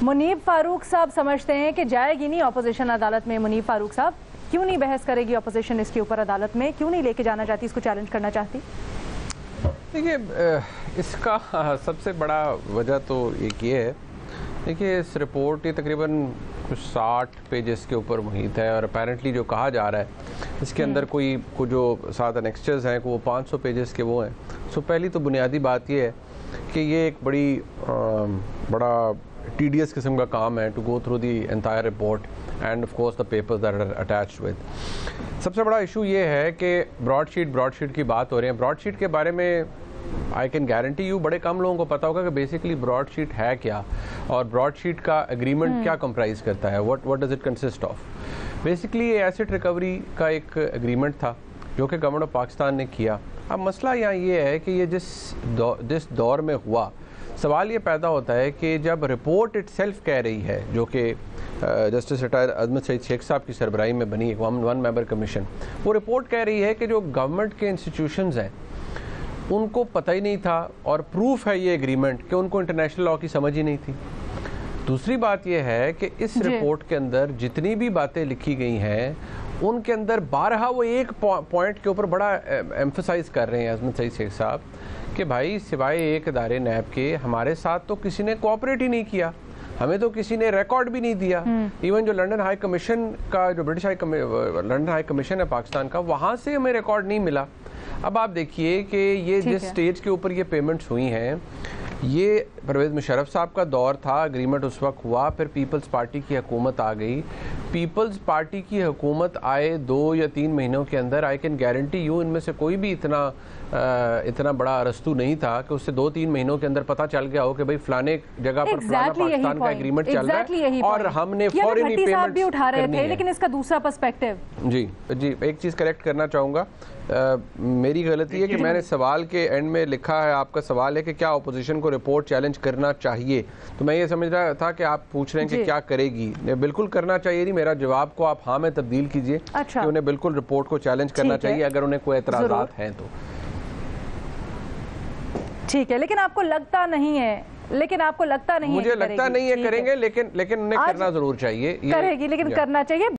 منیب فاروق صاحب سمجھتے ہیں کہ جائے گی نہیں اپوزیشن عدالت میں. منیب فاروق صاحب کیوں نہیں بحث کرے گی اپوزیشن اس کے اوپر عدالت میں؟ کیوں نہیں لے کے جانا چاہتی، اس کو چیلنج کرنا چاہتی؟ دیکھیے اس کا سب سے بڑا وجہ تو ایک یہ ہے، دیکھیے اس رپورٹ یہ تقریباً کچھ 60 پیجز کے اوپر محیط ہے، اور اپیرنٹلی جو کہا جا رہا ہے اس کے اندر کوئی جو 7 انیکسچرز ہیں وہ 500 پیجز کے وہ ہیں. سو پہلی تو بنیادی بات یہ ہے کہ یہ ایک بڑا ٹیڈیس قسم کا کام ہے to go through the entire report and of course the papers that are attached with. سب سے بڑا ایشو یہ ہے کہ براڈ شیٹ کی بات ہو رہی ہے. براڈ شیٹ کے بارے میں آئی کین گارنٹی یو بڑے کم لوگوں کو پتا ہوگا کہ بیسیکلی براڈ شیٹ ہے کیا، اور براڈ شیٹ کا اگریمنٹ کیا کمپرائز کرتا ہے، what does it consist of. Basically یہ ایسٹ ریکوری کا ایک اگریمنٹ تھا جو کہ گورنمنٹ آف پاکستان نے کیا. اب مسئلہ یہاں یہ ہے کہ یہ جس دور میں ہوا، سوال یہ پیدا ہوتا ہے کہ جب رپورٹ اٹ سیلف کہہ رہی ہے، جو کہ جسٹس ریٹائر عظمت سعید شیخ صاحب کی سربراہی میں بنی ایک 1 ممبر کمیشن، وہ رپورٹ کہہ رہی ہے کہ جو گورنمنٹ کے انسٹیٹیوشنز ہیں ان کو پتہ ہی نہیں تھا، اور پروف ہے یہ اگریمنٹ کہ ان کو انٹرنیشنل لاء کی سمجھ ہی نہیں تھی. دوسری بات یہ ہے کہ اس رپورٹ کے اندر جتنی بھی باتیں لکھی گئی ہیں ان کے اندر بارہا وہ ایک پوائنٹ کے اوپر بڑا ایمفسائز کر رہے ہیں عظمت سعید شیخ صاحب کہ بھائی سوائے ایک ادارے نیب کے ہمارے ساتھ تو کسی نے کوآپریٹ ہی نہیں کیا، ہمیں تو کسی نے ریکارڈ بھی نہیں دیا. ایون جو لنڈن ہائی کمیشن کا، جو برٹش لنڈن ہائی کمیشن ہے پاکستان کا، وہاں سے ہمیں ریکارڈ نہیں ملا. اب آپ دیکھیے کہ یہ جس سٹیج کے اوپر یہ پیمنٹس ہوئی ہیں، یہ پرویز مشرف صاحب کا دور تھا، اگریمنٹ اس وقت ہوا، پھر پیپلز پارٹی کی حکومت آ گئی. پیپلز پارٹی کی حکومت آئے 2 یا 3 مہینوں کے اندر آئی کین گارنٹی یو ان میں سے کوئی بھی اتنا بڑا ارسطو نہیں تھا کہ اس سے 2-3 مہینوں کے اندر پتہ چل گیا ہو کہ بھائی فلانے جگہ پر فلانا پاکستان کا اگریمنٹ چل رہا ہے اور ہم نے فوراً ہی پیمنٹ بھی اٹھا رہے تھے. لیکن اس کا دوسرا پرسپیکٹو، جی ایک چیز کریکٹ کرنا چاہوں گا. میری غلطی ہے کہ میں نے سوال کے اینڈ میں لکھا ہے، آپ کا سوال ہے کہ کیا اپوزیشن کو رپورٹ چیلنج کرنا چاہیے، تو میں یہ سمجھ رہا تھا کہ آپ پوچھ رہے ہیں کہ کیا کرے گی. بالکل کرنا چاہیے نہیں، میرا جواب کو آپ ہاں میں تبدیل کیجئے کہ انہیں بالکل رپورٹ کو چیلنج کرنا چاہیے اگر انہیں کوئی اعتراضات ہیں تو. ٹھیک ہے، لیکن آپ کو لگتا نہیں ہے مجھے لگتا نہیں ہے کریں گے، لیکن انہیں کرنا ضرور چاہیے. کرے گی لیکن کرنا چاہیے.